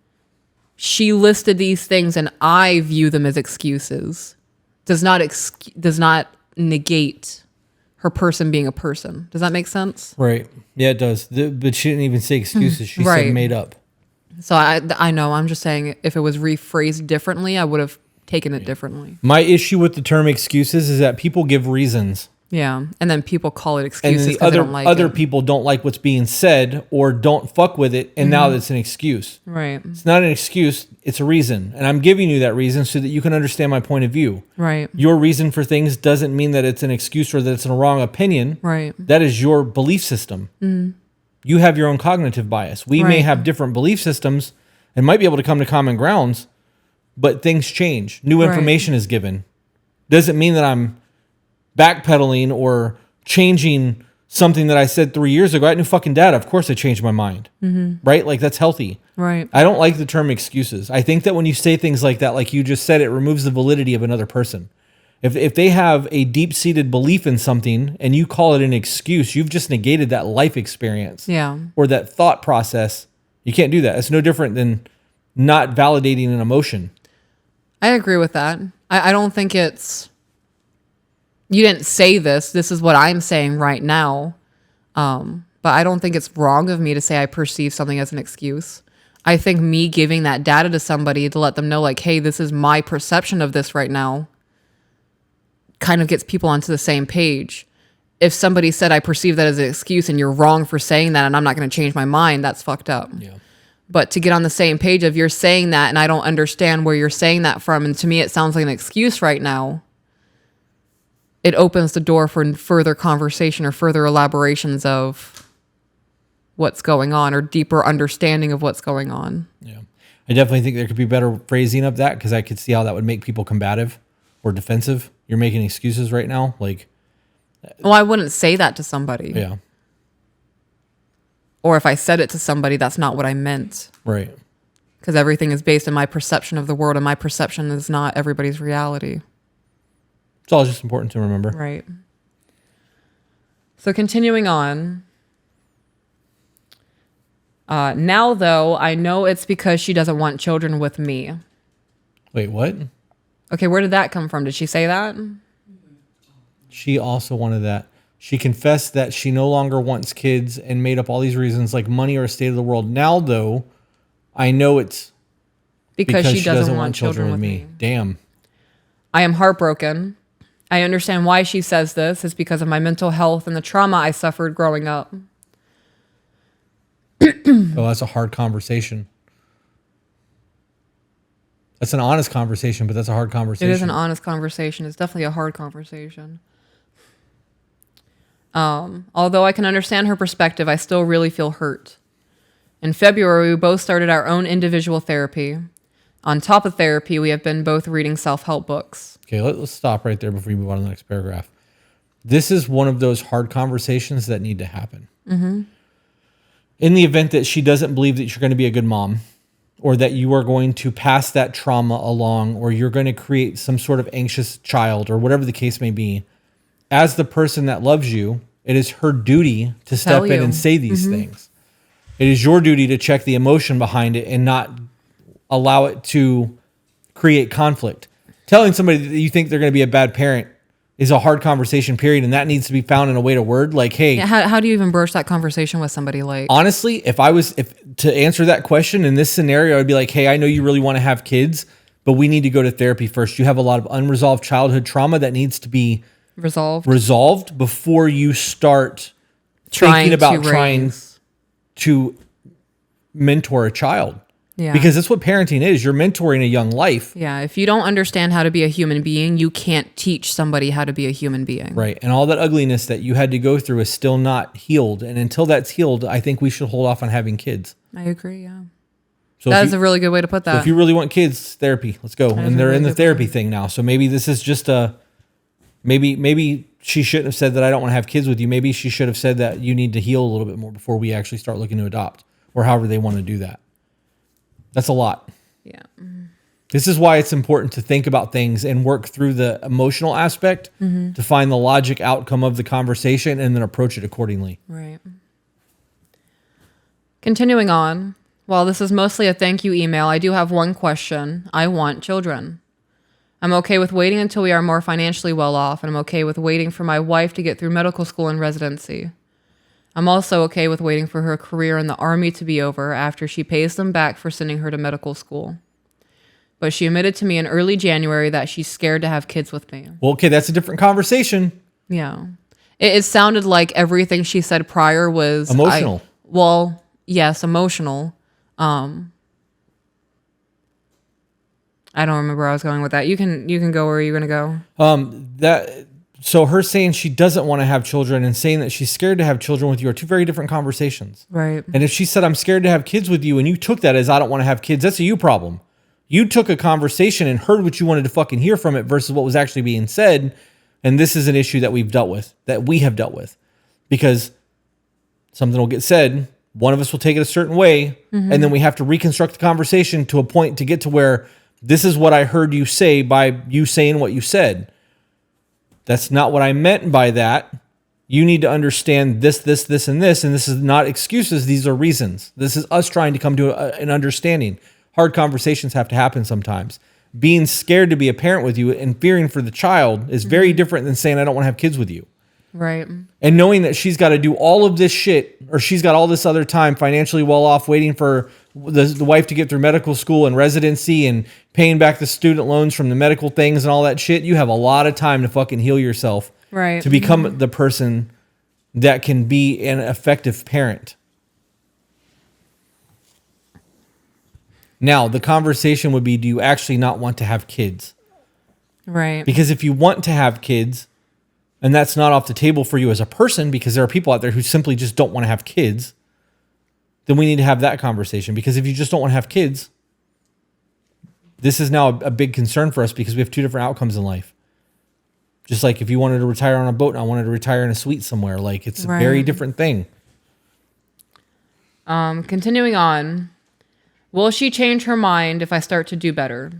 she listed these things and I view them as excuses, does not negate her person being a person. Does that make sense? Right. Yeah, it does. But she didn't even say excuses. She Right. said made up. So I know, I'm just saying if it was rephrased differently, I would have taken it differently. My issue with the term excuses is that people give reasons. Yeah. And then people call it And excuses the because they don't like other it. people don't like what's being said or don't fuck with it, and now it's an excuse. Right. It's not an excuse, it's a reason. And I'm giving you that reason so that you can understand my point of view. Right. Your reason for things doesn't mean that it's an excuse or that it's a wrong opinion. Right. That is your belief system. You have your own cognitive bias. We may Right. have different belief systems and might be able to come to common grounds, but things change. New Right. information is given. Doesn't mean that I'm backpedaling or changing something that I said 3 years ago. I had new fucking data. Of course I changed my mind. Right? Like, that's healthy. Right. I don't like the term excuses. I think that when you say things like that, like you just said, it removes the validity of another person. If they have a deep-seated belief in something and you call it an excuse, you've just negated that life experience. Yeah. Or that thought process. You can't do that. It's no different than not validating an emotion. I agree with that. I don't think it's, you didn't say this. This is what I'm saying right now. But I don't think it's wrong of me to say I perceive something as an excuse. I think me giving that data to somebody to let them know, like, hey, this is my perception of this right now, kind of gets people onto the same page. If somebody said I perceive that as an excuse and you're wrong for saying that and I'm not going to change my mind, that's fucked up. Yeah. But to get on the same page of you're saying that and I don't understand where you're saying that from, and to me it sounds like an excuse right now, it opens the door for further conversation or further elaborations of what's going on or deeper understanding of what's going on. Yeah. I definitely think there could be better phrasing of that because I could see how that would make people combative or defensive. You're making excuses right now. Like, Well, I wouldn't say that to somebody. yeah. Or if I said it to somebody, that's not what I meant. Right. Because everything is based on my perception of the world, and my perception is not everybody's reality. It's all just important to remember. Right. So continuing on. Now, though, I know it's because she doesn't want children with me. Wait, what? Okay, where did that come from? Did she say that? She also wanted that. She confessed that she no longer wants kids and made up all these reasons like money or state of the world. Now, though, I know it's Because she doesn't want children with me. Damn. I am heartbroken. I understand why she says this. It's because of my mental health and the trauma I suffered growing up. Oh, that's a hard conversation. That's an honest conversation, but that's a hard conversation. It is an honest conversation. It's definitely a hard conversation. Although I can understand her perspective, I still really feel hurt. In February, we both started our own individual therapy. On top of therapy, we have been both reading self-help books. Okay, let's stop right there before we move on to the next paragraph. This is one of those hard conversations that need to happen. Mm-hmm. In the event that she doesn't believe that you're going to be a good mom, or that you are going to pass that trauma along, or you're going to create some sort of anxious child, or whatever the case may be, as the person that loves you, it is her duty to step in and say these things. It is your duty to check the emotion behind it and not allow it to create conflict. Telling somebody that you think they're going to be a bad parent is a hard conversation, period, and that needs to be found in a way to word. Like, hey, Yeah, how do you even broach that conversation with somebody? Like, honestly, if to answer that question in this scenario, I'd be like, hey, I know you really want to have kids, but we need to go to therapy first. You have a lot of unresolved childhood trauma that needs to be resolved before you start thinking about trying to mentor a child. Yeah. Because that's what parenting is. You're mentoring a young life. Yeah. If you don't understand how to be a human being, you can't teach somebody how to be a human being. Right. And all that ugliness that you had to go through is still not healed. And until that's healed, I think we should hold off on having kids. I agree. Yeah. So That is a really good way to put that. So if you really want kids, therapy, let's go. And they're in the therapy thing now. So maybe this is just maybe she shouldn't have said that I don't want to have kids with you. Maybe she should have said that you need to heal a little bit more before we actually start looking to adopt, or however they want to do that. That's a lot. Yeah. This is why it's important to think about things and work through the emotional aspect to find the logic outcome of the conversation and then approach it accordingly. Right. Continuing on, while this is mostly a thank you email, I do have one question. I want children. I'm okay with waiting until we are more financially well off, and I'm okay with waiting for my wife to get through medical school and residency. I'm also okay with waiting for her career in the Army to be over after she pays them back for sending her to medical school. but she admitted to me in early January that she's scared to have kids with me. Well, okay, that's a different conversation. Yeah. It sounded like everything she said prior was... Emotional. Yes, emotional. I don't remember where I was going with that. You can go where you're going to go. So her saying she doesn't want to have children and saying that she's scared to have children with you are two very different conversations. Right. And if she said, I'm scared to have kids with you, and you took that as I don't want to have kids, that's a you problem. You took a conversation and heard what you wanted to fucking hear from it versus what was actually being said. And this is an issue that we have dealt with. Because something will get said, one of us will take it a certain way, and then we have to reconstruct the conversation to a point to get to where this is what I heard you say by you saying what you said. That's not what I meant by that. You need to understand this, and this. And this is not excuses. These are reasons. This is us trying to come to an understanding. Hard conversations have to happen sometimes. Being scared to be a parent with you and fearing for the child is very different than saying, I don't want to have kids with you. Right. And knowing that she's got to do all of this shit, or she's got all this other time financially well off waiting for the wife to get through medical school and residency and paying back the student loans from the medical things and all that shit. You have a lot of time to fucking heal yourself. Right. To become the person that can be an effective parent. Now, the conversation would be, do you actually not want to have kids? Right. Because if you want to have kids, and that's not off the table for you as a person, because there are people out there who simply just don't want to have kids, then we need to have that conversation. Because if you just don't want to have kids, this is now a big concern for us because we have two different outcomes in life. Just like if you wanted to retire on a boat and I wanted to retire in a suite somewhere, like it's a very different thing. Continuing on, will she change her mind if I start to do better?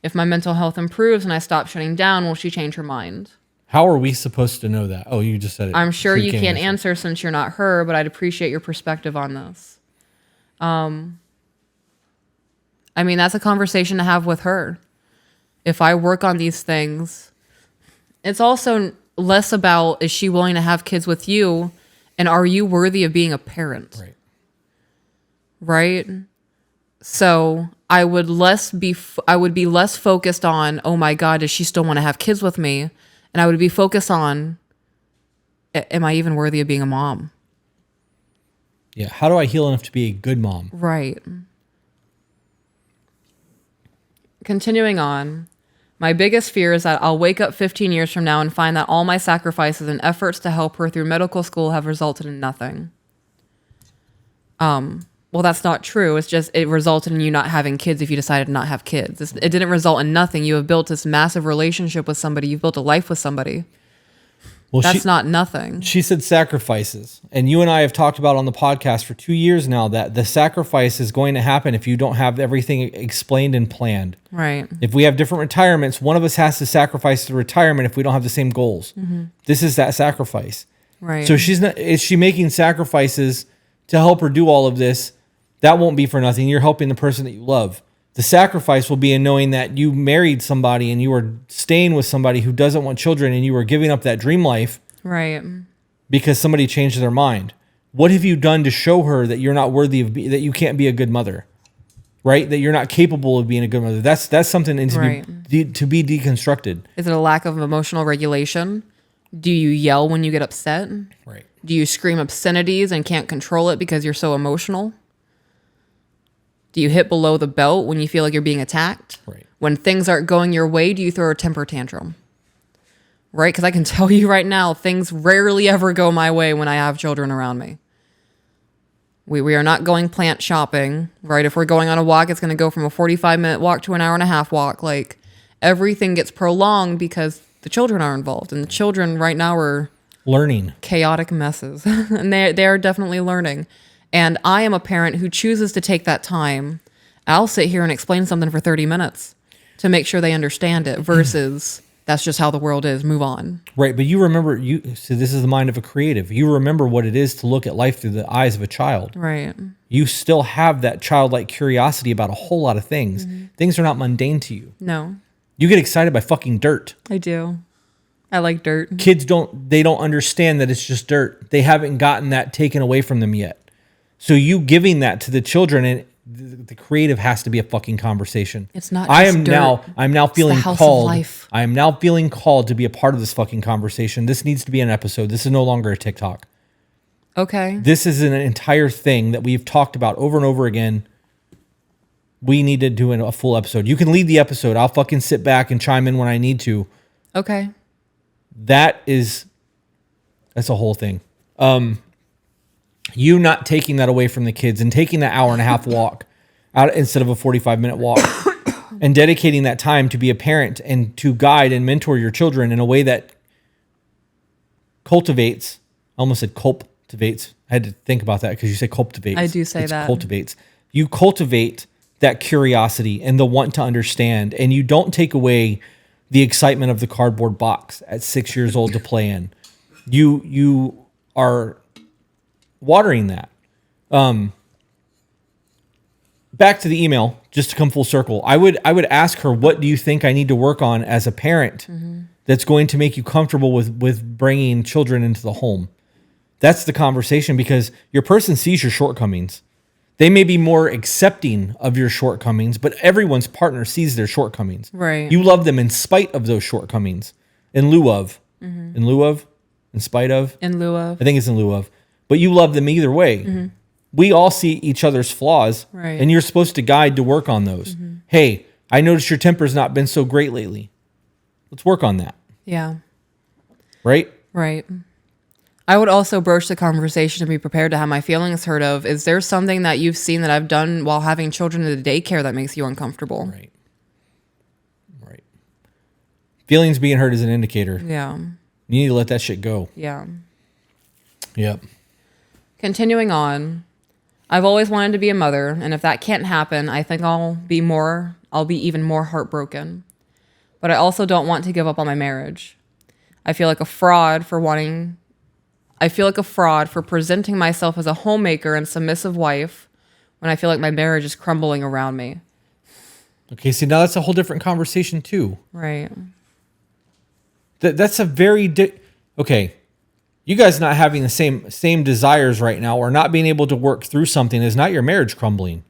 If my mental health improves and I stop shutting down, will she change her mind? How are we supposed to know that? Oh, you just said it. I'm sure you can't answer since you're not her, but I'd appreciate your perspective on this. I mean, that's a conversation to have with her. If I work on these things, it's also less about, is she willing to have kids with you? And are you worthy of being a parent? Right. Right? So I would be less focused on, oh my God, does she still want to have kids with me? And I would be focused on, am I even worthy of being a mom? Yeah. How do I heal enough to be a good mom? Right. Continuing on, my biggest fear is that I'll wake up 15 years from now and find that all my sacrifices and efforts to help her through medical school have resulted in nothing. Well, that's not true. It's just, it resulted in you not having kids if you decided to not have kids. It didn't result in nothing. You have built this massive relationship with somebody. You've built a life with somebody. Well, that's not nothing. She said sacrifices. And you and I have talked about on the podcast for 2 years now that the sacrifice is going to happen if you don't have everything explained and planned. Right. If we have different retirements, one of us has to sacrifice the retirement if we don't have the same goals. Mm-hmm. This is that sacrifice. Right. So is she making sacrifices to help her do all of this? That won't be for nothing. You're helping the person that you love. The sacrifice will be in knowing that you married somebody and you are staying with somebody who doesn't want children and you are giving up that dream life. Right. Because somebody changed their mind. What have you done to show her that you're not worthy of that you can't be a good mother? Right? That you're not capable of being a good mother. That's something to be deconstructed. Is it a lack of emotional regulation? Do you yell when you get upset? Right. Do you scream obscenities and can't control it because you're so emotional? Do you hit below the belt when you feel like you're being attacked? Right. When things aren't going your way, do you throw a temper tantrum? Right? Because I can tell you right now, things rarely ever go my way when I have children around me. We are not going plant shopping, right? If we're going on a walk, it's going to go from a 45-minute walk to an hour and a half walk. Like, everything gets prolonged because the children are involved. And the children right now are learning. Chaotic messes. And they are definitely learning. And I am a parent who chooses to take that time. I'll sit here and explain something for 30 minutes to make sure they understand it versus that's just how the world is. Move on. Right. But you remember, so this is the mind of a creative. You remember what it is to look at life through the eyes of a child. Right. You still have that childlike curiosity about a whole lot of things. Mm-hmm. Things are not mundane to you. No. You get excited by fucking dirt. I do. I like dirt. Kids don't understand that it's just dirt. They haven't gotten that taken away from them yet. So you giving that to the children, and the creative has to be a fucking conversation. It's not I just am dirt. now. I'm now feeling house of called. life. I am now feeling called to be a part of this fucking conversation. This needs to be an episode. This is no longer a TikTok. Okay. This is an entire thing that we've talked about over and over again. We need to do a full episode. You can lead the episode. I'll fucking sit back and chime in when I need to. Okay. That's a whole thing. You not taking that away from the kids and taking that hour and a half walk out instead of a 45-minute walk and dedicating that time to be a parent and to guide and mentor your children in a way that cultivates, I almost said cultivates. I had to think about that because you say cultivates. I do say that. Cultivates. You cultivate that curiosity and the want to understand, and you don't take away the excitement of the cardboard box at 6 years old to play in. You are watering that. Back to the email, just to come full circle. I would ask her, what do you think I need to work on as a parent that's going to make you comfortable with bringing children into the home? That's the conversation, because your person sees your shortcomings. They may be more accepting of your shortcomings, but everyone's partner sees their shortcomings. Right. You love them in spite of those shortcomings. In lieu of. In lieu of? In spite of? In lieu of. I think it's in lieu of. But you love them either way. We all see each other's flaws, Right. and you're supposed to guide to work on those. Hey, I noticed your temper's not been so great lately. Let's work on that. Yeah. Right? Right. I would also broach the conversation and be prepared to have my feelings heard of. Is there something that you've seen that I've done while having children in the daycare that makes you uncomfortable? Right. Right. Feelings being hurt is an indicator. Yeah. You need to let that shit go. Yeah. Yep. Continuing on, I've always wanted to be a mother, and if that can't happen, I think I'll be even more heartbroken. But I also don't want to give up on my marriage. I feel like a fraud for presenting myself as a homemaker and submissive wife when I feel like my marriage is crumbling around me. Okay, see, now that's a whole different conversation too. Right. That's a very okay. You guys not having the same desires right now, or not being able to work through something, is not your marriage crumbling.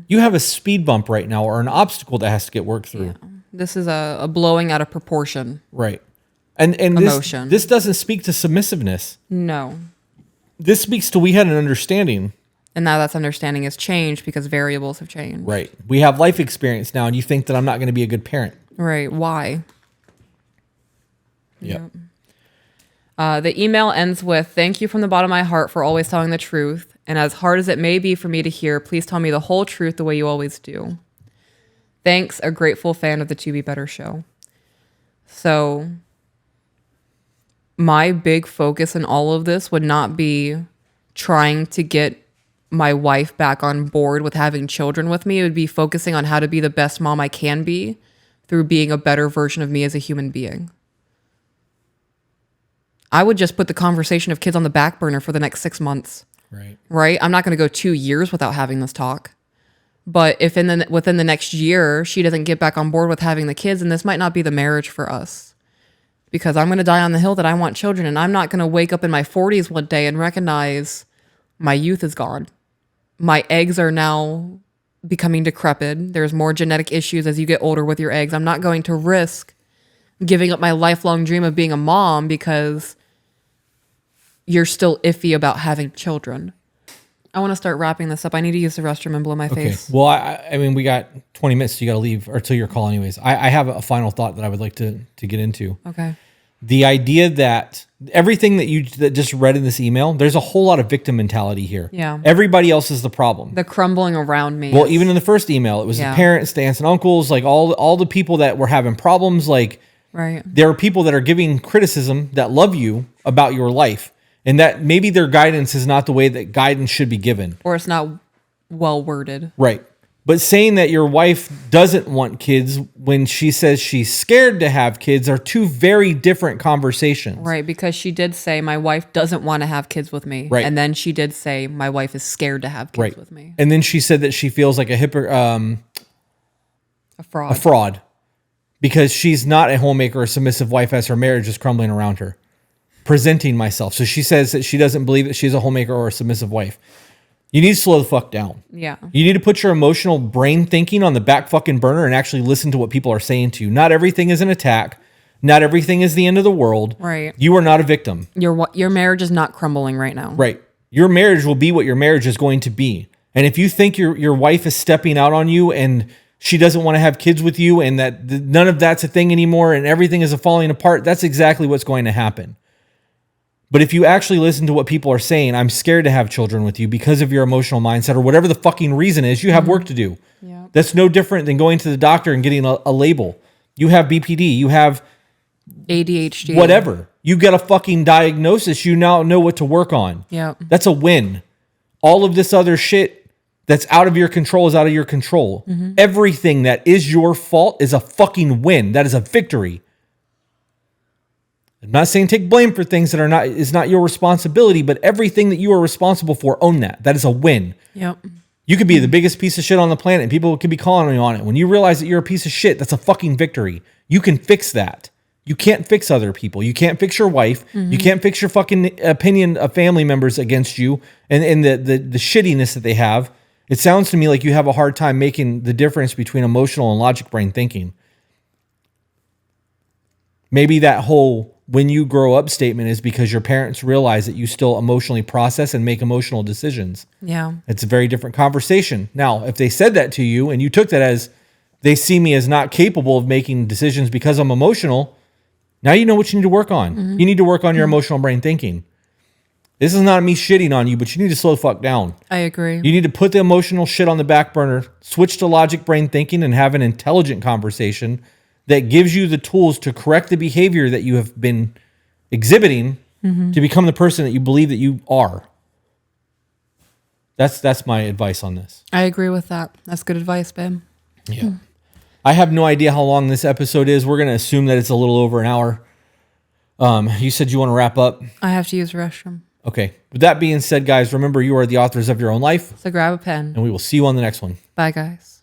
You have a speed bump right now, or an obstacle that has to get worked through. Yeah. This is a blowing out of proportion. Right. And Emotion. this doesn't speak to submissiveness. No. This speaks to we had an understanding. And now that understanding has changed because variables have changed. Right. We have life experience now, and you think that I'm not going to be a good parent. Right. Why? Yep. The email ends with, "Thank you from the bottom of my heart for always telling the truth. And as hard as it may be for me to hear, please tell me the whole truth the way you always do. Thanks, a grateful fan of the To Be Better show." So my big focus in all of this would not be trying to get my wife back on board with having children with me. It would be focusing on how to be the best mom I can be through being a better version of me as a human being. I would just put the conversation of kids on the back burner for the next 6 months. Right? I'm not going to go 2 years without having this talk. But if within the next year, she doesn't get back on board with having the kids, and this might not be the marriage for us. Because I'm going to die on the hill that I want children, and I'm not going to wake up in my 40s one day and recognize my youth is gone. My eggs are now becoming decrepit. There's more genetic issues as you get older with your eggs. I'm not going to risk giving up my lifelong dream of being a mom because you're still iffy about having children. I want to start wrapping this up. I need to use the restroom and blow my face. Well, I mean, we got 20 minutes, so you got to leave, or till your call anyways. I have a final thought that I would like to get into. Okay. The idea that everything that you just read in this email, there's a whole lot of victim mentality here. Yeah. Everybody else is the problem. The crumbling around me. Well, even in the first email, it was the parents, the aunts and uncles, like all the people that were having problems. Like, right. There are people that are giving criticism that love you about your life, and that maybe their guidance is not the way that guidance should be given. Or it's not well worded. Right. But saying that your wife doesn't want kids when she says she's scared to have kids are two very different conversations. Right, because she did say my wife doesn't want to have kids with me. Right. And then she did say my wife is scared to have kids with me. And then she said that she feels like a fraud. A fraud. Because she's not a homemaker or submissive wife as her marriage is crumbling around her. Presenting myself. So she says that she doesn't believe that she's a homemaker or a submissive wife. You need to slow the fuck down. Yeah. You need to put your emotional brain thinking on the back fucking burner and actually listen to what people are saying to you. Not everything is an attack. Not everything is the end of the world. Right. You are not a victim. Your marriage is not crumbling right now. Right. Your marriage will be what your marriage is going to be. And if you think your wife is stepping out on you and she doesn't want to have kids with you and that none of that's a thing anymore and everything is falling apart, that's exactly what's going to happen. But if you actually listen to what people are saying, I'm scared to have children with you because of your emotional mindset or whatever the fucking reason is, you have work to do. Yeah. That's no different than going to the doctor and getting a label. You have BPD, you have ADHD. whatever. You get a fucking diagnosis, you now know what to work on. Yeah. That's a win. All of this other shit that's out of your control is out of your control. Everything that is your fault is a fucking win. That is a victory. I'm not saying take blame for things that is not your responsibility, but everything that you are responsible for, own that. That is a win. Yep. You could be the biggest piece of shit on the planet and people could be calling you on it. When you realize that you're a piece of shit, that's a fucking victory. You can fix that. You can't fix other people. You can't fix your wife. You can't fix your fucking opinion of family members against you and the shittiness that they have. It sounds to me like you have a hard time making the difference between emotional and logic brain thinking. Maybe that whole when you grow up statement is because your parents realize that you still emotionally process and make emotional decisions. Yeah. It's a very different conversation. Now, if they said that to you and you took that as they see me as not capable of making decisions because I'm emotional, now you know what you need to work on. You need to work on your emotional brain thinking. This is not me shitting on you, but you need to slow the fuck down. I agree. You need to put the emotional shit on the back burner, switch to logic brain thinking, and have an intelligent conversation that gives you the tools to correct the behavior that you have been exhibiting to become the person that you believe that you are. That's my advice on this. I agree with that. That's good advice, babe. Yeah. I have no idea how long this episode is. We're going to assume that it's a little over an hour. You said you want to wrap up. I have to use the restroom. Okay. With that being said, guys, remember you are the authors of your own life, So grab a pen. and we will see you on the next one. Bye, guys.